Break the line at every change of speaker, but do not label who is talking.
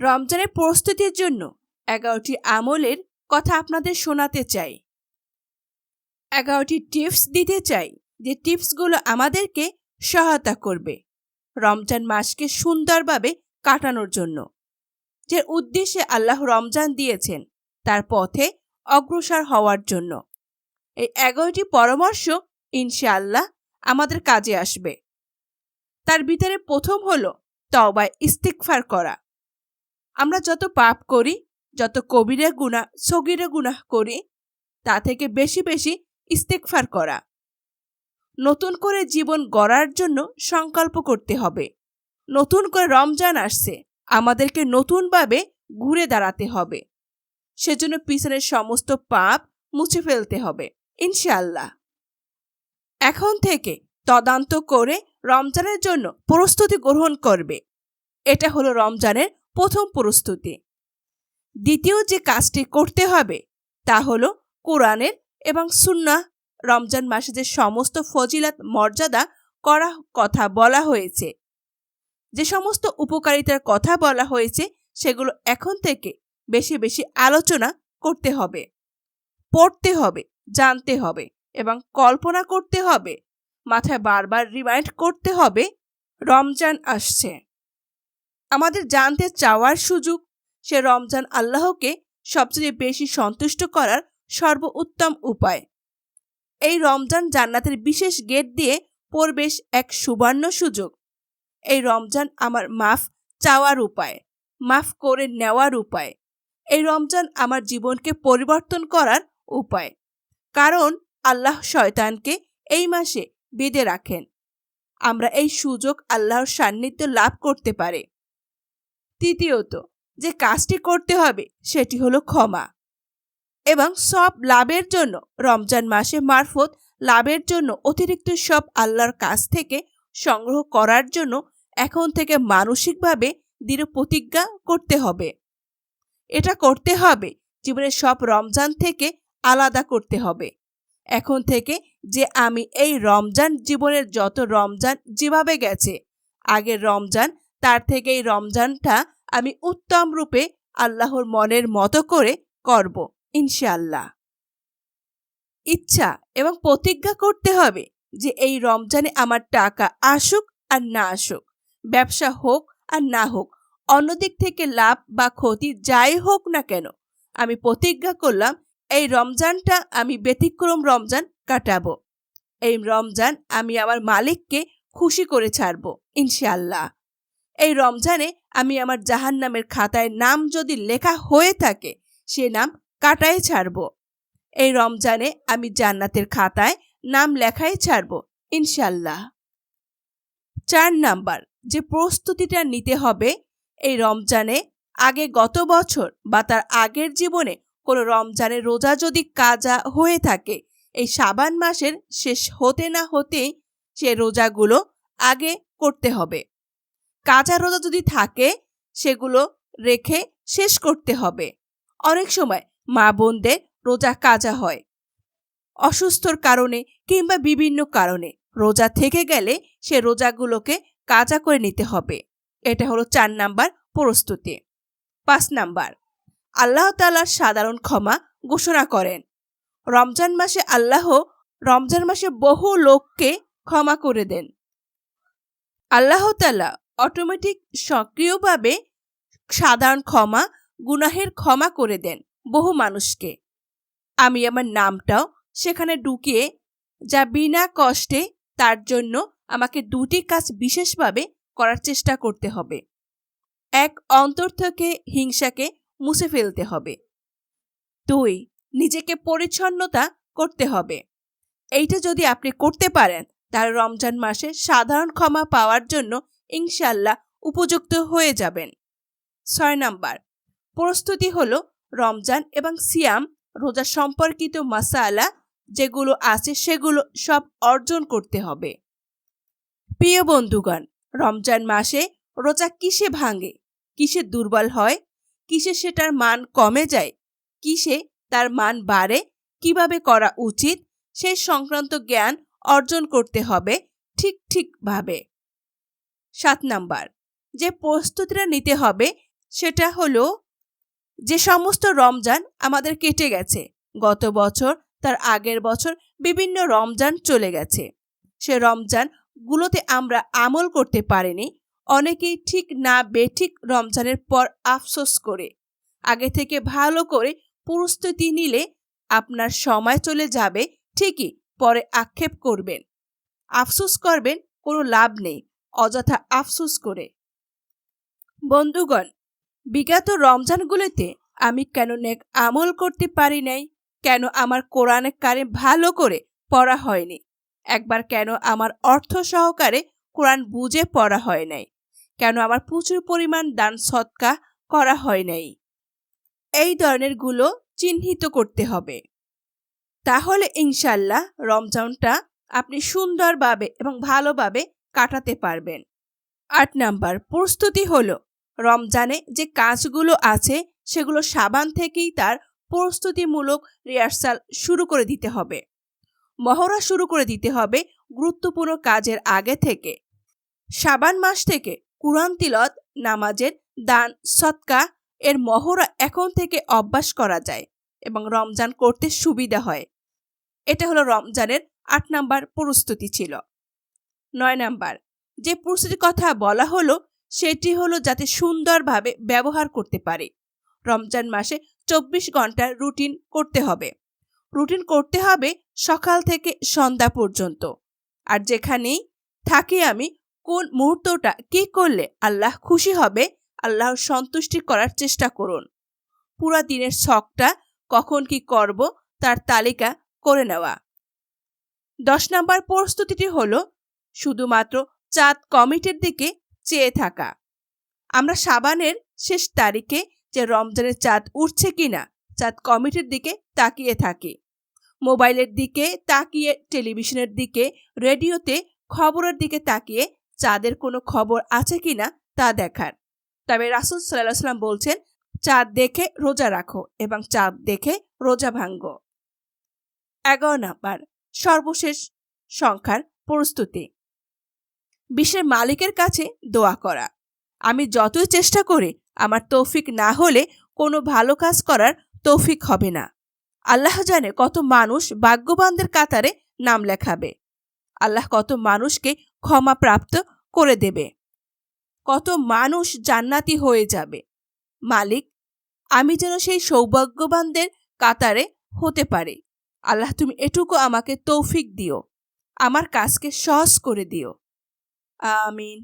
রমজানের প্রস্তুতির জন্য 11টি আমলের কথা আপনাদের শোনাতে চাই। 11টি টিপস দিতে চাই, যে টিপসগুলো আমাদেরকে সহায়তা করবে রমজান মাসকে সুন্দরভাবে কাটানোর জন্য। যে উদ্দেশ্যে আল্লাহ রমজান দিয়েছেন তার পথে অগ্রসর হওয়ার জন্য এই 11টি পরামর্শ ইনশাআল্লাহ আমাদের কাজে আসবে। তার ভিতরে প্রথম হলো তওবা ইস্তিগফার করা। আমরা যত পাপ করি, যত কবিরা গুনাহ সগীরা গুনাহ করি, তা থেকে বেশি বেশি ইস্তিগফার করা। নতুন করে জীবন গড়ার জন্য সংকল্প করতে হবে। নতুন করে রমজান আসছে, আমাদেরকে নতুনভাবে ঘুরে দাঁড়াতে হবে। সেজন্য পিছনের সমস্ত পাপ মুছে ফেলতে হবে ইনশাআল্লাহ। এখন থেকে তদান্ত করে রমজানের জন্য প্রস্তুতি গ্রহণ করবে। এটা হলো রমজানের প্রথম প্রস্তুতি। দ্বিতীয় যে কাজটি করতে হবে তা হলো কোরআনের এবং সুন্নাহ রমজান মাসে যে সমস্ত ফজিলত মর্যাদা করা কথা বলা হয়েছে, যে সমস্ত উপকারিতার কথা বলা হয়েছে, সেগুলো এখন থেকে বেশি বেশি আলোচনা করতে হবে, পড়তে হবে, জানতে হবে এবং কল্পনা করতে হবে। মাথায় বারবার রিমাইন্ড করতে হবে রমজান আসছে। আমাদের জানতে চাওয়ার সুযোগ, সে রমজান আল্লাহকে সবচেয়ে বেশি সন্তুষ্ট করার সর্বোত্তম উপায়। এই রমজান জান্নাতের বিশেষ গেট দিয়ে প্রবেশ এক সুবর্ণ সুযোগ। এই রমজান আমার মাফ চাওয়ার উপায়, মাফ করে নেওয়ার উপায়। এই রমজান আমার জীবনকে পরিবর্তন করার উপায়। কারণ আল্লাহ শয়তানকে এই মাসে বেঁধে রাখেন। আমরা এই সুযোগ আল্লাহর সান্নিধ্য লাভ করতে পারে। তৃতীয়ত যে কাজটি করতে হবে সেটি হলো ক্ষমা এবং সব লাভের জন্য, রমজান মাসে মারফত লাভের জন্য অতিরিক্ত সব আল্লাহর কাছ থেকে সংগ্রহ করার জন্য এখন থেকে মানসিকভাবে দৃঢ় প্রতিজ্ঞা করতে হবে। এটা করতে হবে জীবনের সব রমজান থেকে আলাদা করতে হবে। এখন থেকে যে আমি এই রমজান, জীবনের যত রমজান যেভাবে গেছে, আগের রমজান তার থেকে এই রমজানটা আমি উত্তম রূপে আল্লাহর মনের মতো করে করব ইনশাআল্লাহ। ইচ্ছা এবং প্রতিজ্ঞা করতে হবে যে এই রমজানে আমার টাকা আসুক আর না আসুক, ব্যবসা হোক আর না হোক, অন্যদিক থেকে লাভ বা ক্ষতি যাই হোক না কেন, আমি প্রতিজ্ঞা করলাম এই রমজানটা আমি ব্যতিক্রম রমজান কাটাবো। এই রমজান আমি আমার মালিককে খুশি করে ছাড়ব ইনশাআল্লাহ। এই রমজানে আমি আমার জাহান্নামের খাতায় নাম যদি লেখা হয়ে থাকে, সে নাম কাটাই ছাড়ব। এই রমজানে আমি জান্নাতের খাতায় নাম লেখাই ছাড়ব ইনশাআল্লাহ। 4 নাম্বার যে প্রস্তুতিটা নিতে হবে এই রমজানে, আগে গত বছর বা তার আগের জীবনে কোনো রমজানের রোজা যদি কাজা হয়ে থাকে, এই শাবান মাসের শেষ হতে না হতেই সে রোজাগুলো আগে করতে হবে। কাজা রোজা যদি থাকে সেগুলো রেখে শেষ করতে হবে। অনেক সময় মা বোনদের রোজা কাজা হয়, অসুস্থর কারণে কিংবা বিভিন্ন কারণে রোজা থেকে গেলে সে রোজাগুলোকে কাজা করে নিতে হবে। এটা হলো 4 নাম্বার প্রস্তুতি। 5 নাম্বার আল্লাহ তাআলার সাধারণ ক্ষমা ঘোষণা করেন। রমজান মাসে আল্লাহ রমজান মাসে বহু লোককে ক্ষমা করে দেন। আল্লাহ তাআলা অটোমেটিক সক্রিয়ভাবে সাধারণ ক্ষমা, গুনাহের ক্ষমা করে দেন বহু মানুষকে। আমি আমার নামটাও সেখানে ঢুকিয়ে যা বিনা কষ্টে, তার জন্য আমাকে 2টি কাজ বিশেষভাবে করার চেষ্টা করতে হবে। 1, অন্তর থেকে হিংসাকে মুছে ফেলতে হবে। 2, নিজেকে পরিচ্ছন্নতা করতে হবে। এইটা যদি আপনি করতে পারেন তাহলে রমজান মাসে সাধারণ ক্ষমা পাওয়ার জন্য ইনশাআল্লাহ উপযুক্ত হয়ে যাবেন। 6 নাম্বার প্রস্তুতি হলো রমজান এবং সিয়াম রোজা সম্পর্কিত মাসালা যেগুলো আছে সেগুলো সব অর্জন করতে হবে। প্রিয় বন্ধুগণ, রমজান মাসে রোজা কিসে ভাঙে, কিসে দুর্বল হয়, কিসে সেটার মান কমে যায়, কিসে তার মান বাড়ে, কিভাবে করা উচিত, সেই সংক্রান্ত জ্ঞান অর্জন করতে হবে ঠিকভাবে। 7 নাম্বার যে প্রস্তুতিটা নিতে হবে সেটা হলো যে সমস্ত রমজান আমাদের কেটে গেছে, গত বছর, তার আগের বছর বিভিন্ন রমজান চলে গেছে, সে রমজানগুলোতে আমরা আমল করতে পারিনি। অনেকেই ঠিক না বেঠিক রমজানের পর আফসোস করে আগে থেকে ভালো করে প্রস্তুতি নিলে আপনার সময় চলে যাবে ঠিকই, পরে আক্ষেপ করবেন, আফসোস করবেন, কোনো লাভ নেই অযথা আফসোস করে। বন্ধুগণ, বিগত রমজানগুলোতে আমি কেন নেক আমল করতে পারি নাই? কেন আমার কোরআন কারিম ভালো করে পড়া হয়নি? একবার কেন আমার অর্থ সহকারে কোরআন বুঝে পড়া হয় নাই? কেন আমার প্রচুর পরিমাণ দান সৎকা করা হয় নাই? এই ধরনের গুলো চিহ্নিত করতে হবে, তাহলে ইনশাল্লাহ রমজানটা আপনি সুন্দরভাবে এবং ভালোভাবে কাটাতে পারবেন। ৮ নাম্বার, প্রস্তুতি হলো রমজানে যে কাজগুলো আছে সেগুলো সাবান থেকেই তার প্রস্তুতিমূলক রিহার্সাল শুরু করে দিতে হবে, মহড়া শুরু করে দিতে হবে গুরুত্বপূর্ণ কাজের আগে থেকে। শাবান মাস থেকে কুরআন তিলাওয়াত, নামাজের দান সৎকা এর মহড়া এখন থেকে অভ্যাস করা যায় এবং রমজান করতে সুবিধা হয়। এটা হলো রমজানের ৮ নাম্বার প্রস্তুতি ছিল। ৯ নাম্বার, যে প্রস্তুতির কথা বলা হলো সেটি হলো যাতে সুন্দরভাবে ব্যবহার করতে পারে। রমজান মাসে ২৪ ঘন্টার রুটিন করতে হবে। রুটিন করতে হবে সকাল থেকে সন্ধ্যা পর্যন্ত। আর যেখানেই থাকি আমি, কোন মুহূর্তটা কি করলে আল্লাহ খুশি হবে, আল্লাহর সন্তুষ্টি করার চেষ্টা করুন। পুরা দিনের ছকটা কখন কি করব তার তালিকা করে নেওয়া। ১০ নাম্বার প্রস্তুতিটি হলো শুধুমাত্র চাঁদ কমিটির দিকে চেয়ে থাকা। আমরা শাবানের শেষ তারিখে যে রমজানের চাঁদ উঠছে কিনা চাঁদ কমিটির দিকে তাকিয়ে থাকি, মোবাইলের দিকে তাকিয়ে, টেলিভিশনের দিকে, রেডিওতে খবরের দিকে তাকিয়ে চাঁদের কোনো খবর আছে কিনা তা দেখার। তবে রাসূল সাল্লাল্লাহু আলাইহি ওয়াসাল্লাম বলছেন, চাঁদ দেখে রোজা রাখো এবং চাঁদ দেখে রোজা ভাঙ্গো। ১১ নাম্বার, সর্বশেষ সংখ্যার প্রস্তুতি। বিশ্বের মালিকের কাছে দোয়া করা। আমি যতই চেষ্টা করি আমার তৌফিক না হলে কোনো ভালো কাজ করার তৌফিক হবে না। আল্লাহ জানে কত মানুষ ভাগ্যবানদের কাতারে নাম লেখাবে, আল্লাহ কত মানুষকে ক্ষমা প্রাপ্ত করে দেবে, কত মানুষ জান্নাতি হয়ে যাবে। মালিক, আমি যেন সেই সৌভাগ্যবানদের কাতারে হতে পারি। আল্লাহ তুমি এটুকু আমাকে তৌফিক দিও, আমার কাজকে সহজ করে দিও। আমিন।